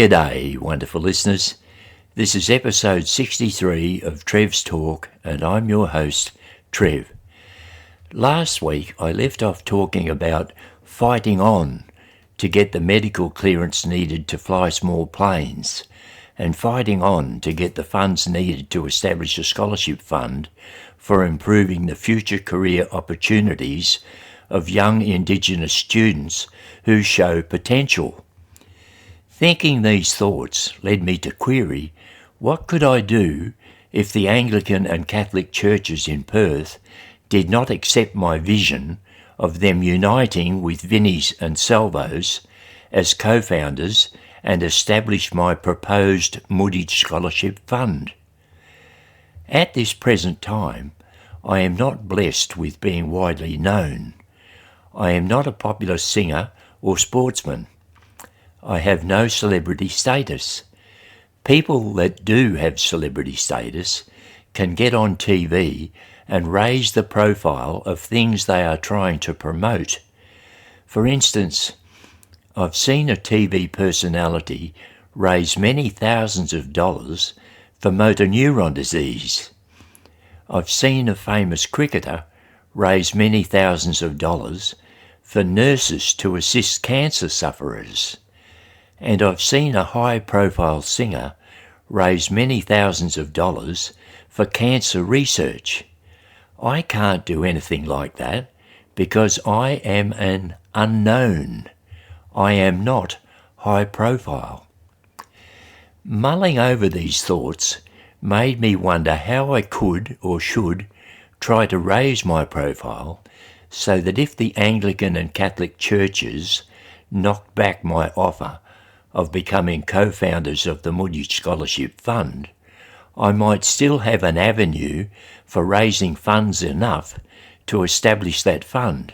G'day, wonderful listeners. This is episode 63 of TrevsTalk, and I'm your host, Trev. Last week I left off talking about fighting on to get the medical clearance needed to fly small planes, and fighting on to get the funds needed to establish a scholarship fund for improving the future career opportunities of young Indigenous students who show potential. Thinking these thoughts led me to query, what could I do if the Anglican and Catholic churches in Perth did not accept my vision of them uniting with Vinnie's and Salvo's as co-founders and establish my proposed Moorditj Scholarship Fund? At this present time, I am not blessed with being widely known. I am not a popular singer or sportsman. I have no celebrity status. People that do have celebrity status can get on TV and raise the profile of things they are trying to promote. For instance, I've seen a TV personality raise many thousands of dollars for motor neuron disease. I've seen a famous cricketer raise many thousands of dollars for nurses to assist cancer sufferers. And I've seen a high-profile singer raise many thousands of dollars for cancer research. I can't do anything like that because I am an unknown. I am not high-profile. Mulling over these thoughts made me wonder how I could or should try to raise my profile so that if the Anglican and Catholic churches knocked back my offer of becoming co-founders of the Moorditj Scholarship Fund, I might still have an avenue for raising funds enough to establish that fund.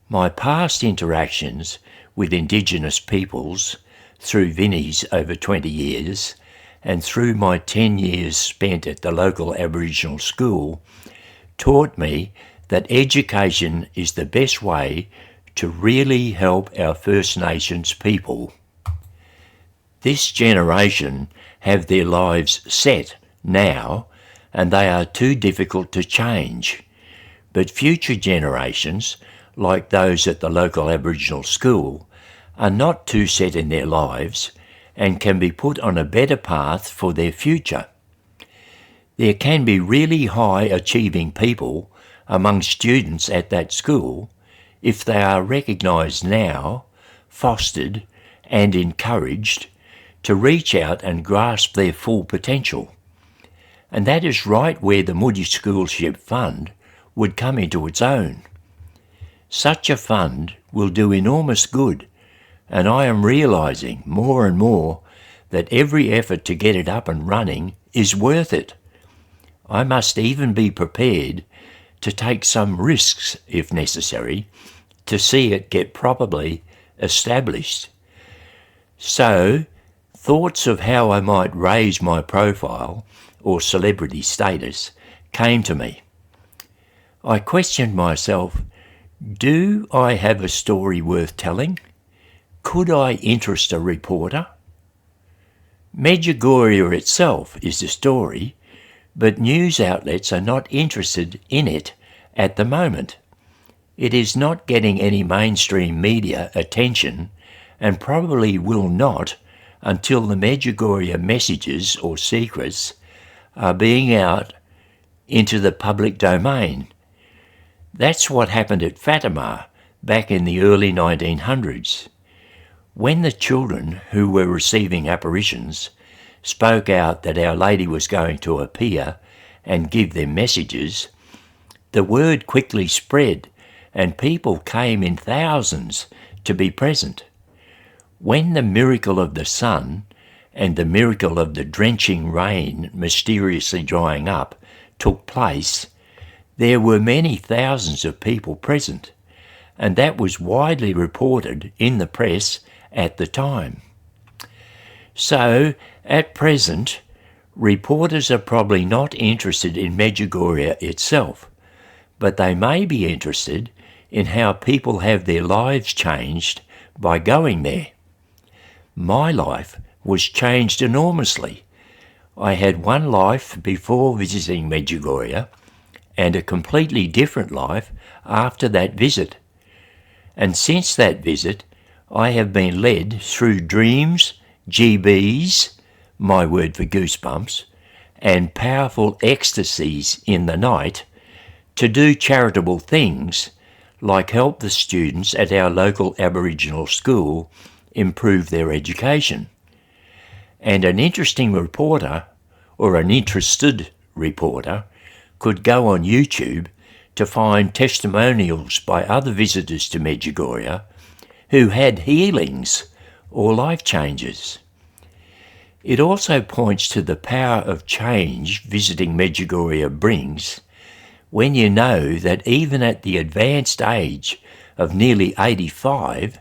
My past interactions with Indigenous peoples through Vinnie's over 20 years and through my 10 years spent at the local Aboriginal school taught me that education is the best way to really help our First Nations people. This generation have their lives set now, and they are too difficult to change. But future generations, like those at the local Aboriginal school, are not too set in their lives and can be put on a better path for their future. There can be really high achieving people among students at that school if they are recognised now, fostered and encouraged to reach out and grasp their full potential. And that is right where the Moorditj Scholarship Fund would come into its own. Such a fund will do enormous good, and I am realising more and more that every effort to get it up and running is worth it. I must even be prepared to take some risks, if necessary, to see it get properly established. So, thoughts of how I might raise my profile or celebrity status came to me. I questioned myself, do I have a story worth telling? Could I interest a reporter? Medjugorje itself is a story, but news outlets are not interested in it at the moment. It is not getting any mainstream media attention and probably will not until the Medjugorje messages or secrets are being out into the public domain. That's what happened at Fatima back in the early 1900s. When the children who were receiving apparitions spoke out that Our Lady was going to appear and give them messages, the word quickly spread and people came in thousands to be present. When the miracle of the sun and the miracle of the drenching rain mysteriously drying up took place, there were many thousands of people present, and that was widely reported in the press at the time. So, at present, reporters are probably not interested in Medjugorje itself, but they may be interested in how people have their lives changed by going there. my life was changed enormously. I had one life before visiting Medjugorje and a completely different life after that visit. And since that visit, I have been led through dreams, GBs, my word for goosebumps, and powerful ecstasies in the night to do charitable things like help the students at our local Aboriginal school improve their education. And an interesting reporter, or an interested reporter, could go on YouTube to find testimonials by other visitors to Medjugorje who had healings or life changes. It also points to the power of change visiting Medjugorje brings when you know that even at the advanced age of nearly 85,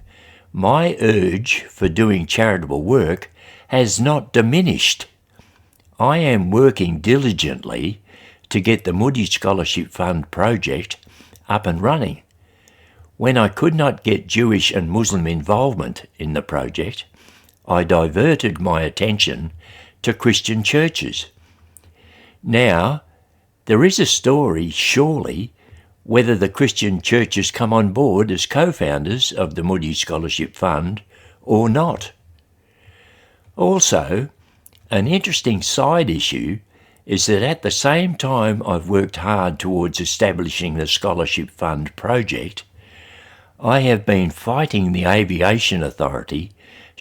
my urge for doing charitable work has not diminished. I am working diligently to get the Moorditj Scholarship Fund project up and running. When I could not get Jewish and Muslim involvement in the project, I diverted my attention to Christian churches. Now, there is a story, surely, whether the Christian churches come on board as co-founders of the Moorditj Scholarship Fund or not. Also, an interesting side issue is that at the same time I've worked hard towards establishing the Scholarship Fund project, I have been fighting the Aviation Authority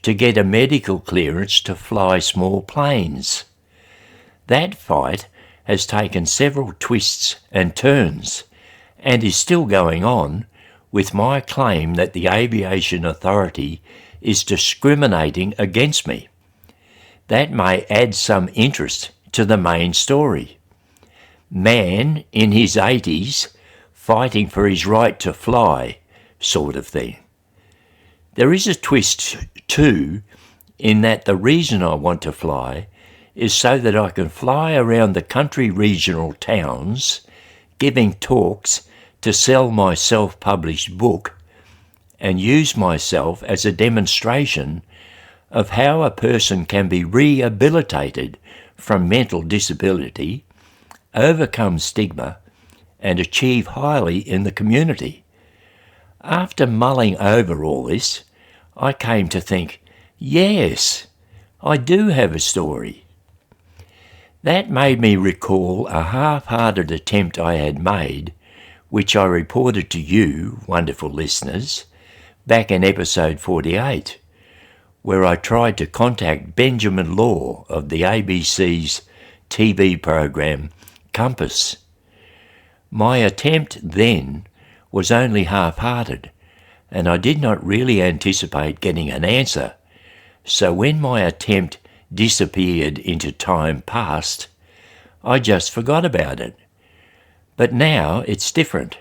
to get a medical clearance to fly small planes. That fight has taken several twists and turns and is still going on with my claim that the Aviation Authority is discriminating against me. That may add some interest to the main story. Man in his 80s fighting for his right to fly, sort of thing. There is a twist too, in that the reason I want to fly is so that I can fly around the country regional towns giving talks to sell my self-published book and use myself as a demonstration of how a person can be rehabilitated from mental disability, overcome stigma, and achieve highly in the community. After mulling over all this, I came to think, yes, I do have a story. That made me recall a half-hearted attempt I had made, which I reported to you, wonderful listeners, back in episode 48, where I tried to contact Benjamin Law of the ABC's TV program Compass. My attempt then was only half-hearted, and I did not really anticipate getting an answer, so when my attempt disappeared into time past, I just forgot about it. But now it's different.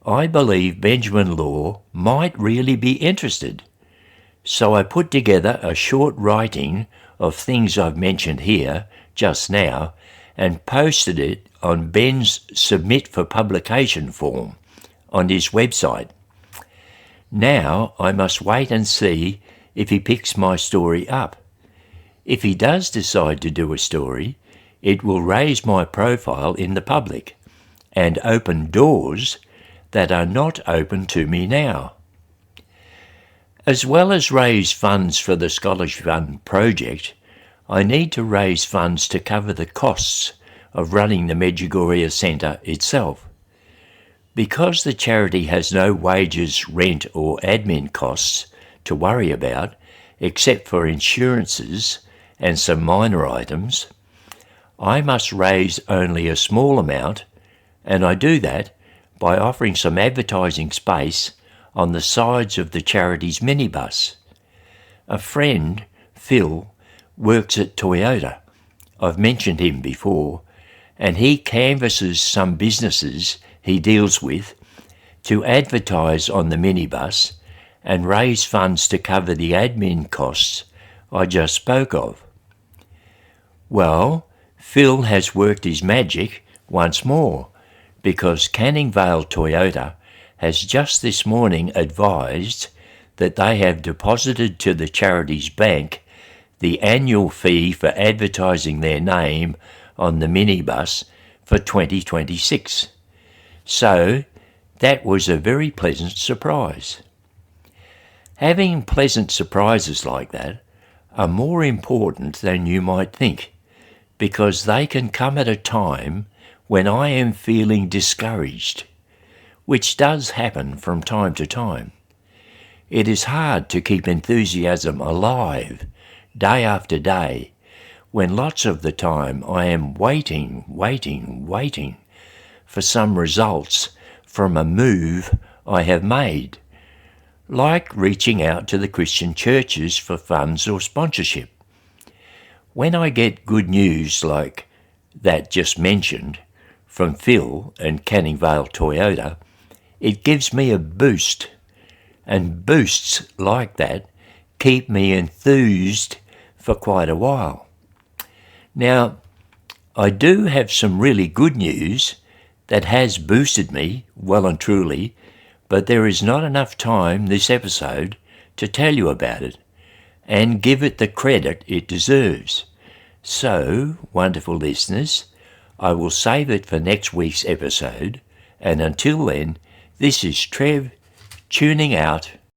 I believe Benjamin Law might really be interested. So I put together a short writing of things I've mentioned here just now and posted it on Ben's Submit for Publication form on his website. Now I must wait and see if he picks my story up. If he does decide to do a story, it will raise my profile in the public and open doors that are not open to me now. As well as raise funds for the Scholarship Fund project, I need to raise funds to cover the costs of running the Medjugorje Centre itself. Because the charity has no wages, rent or admin costs to worry about, except for insurances and some minor items, I must raise only a small amount, and I do that by offering some advertising space on the sides of the charity's minibus. A friend, Phil, works at Toyota. I've mentioned him before, and he canvasses some businesses he deals with to advertise on the minibus and raise funds to cover the admin costs I just spoke of. Well, Phil has worked his magic once more, because Canning Vale Toyota has just this morning advised that they have deposited to the charity's bank the annual fee for advertising their name on the minibus for 2026. So that was a very pleasant surprise. Having pleasant surprises like that are more important than you might think, because they can come at a time when I am feeling discouraged, which does happen from time to time. It is hard to keep enthusiasm alive day after day when lots of the time I am waiting for some results from a move I have made, like reaching out to the Christian churches for funds or sponsorship. When I get good news like that just mentioned from Phil and Canning Vale Toyota, it gives me a boost, and boosts like that keep me enthused for quite a while. Now, I do have some really good news that has boosted me well and truly, but there is not enough time this episode to tell you about it and give it the credit it deserves. So, wonderful listeners, I will save it for next week's episode, and until then, this is Trev tuning out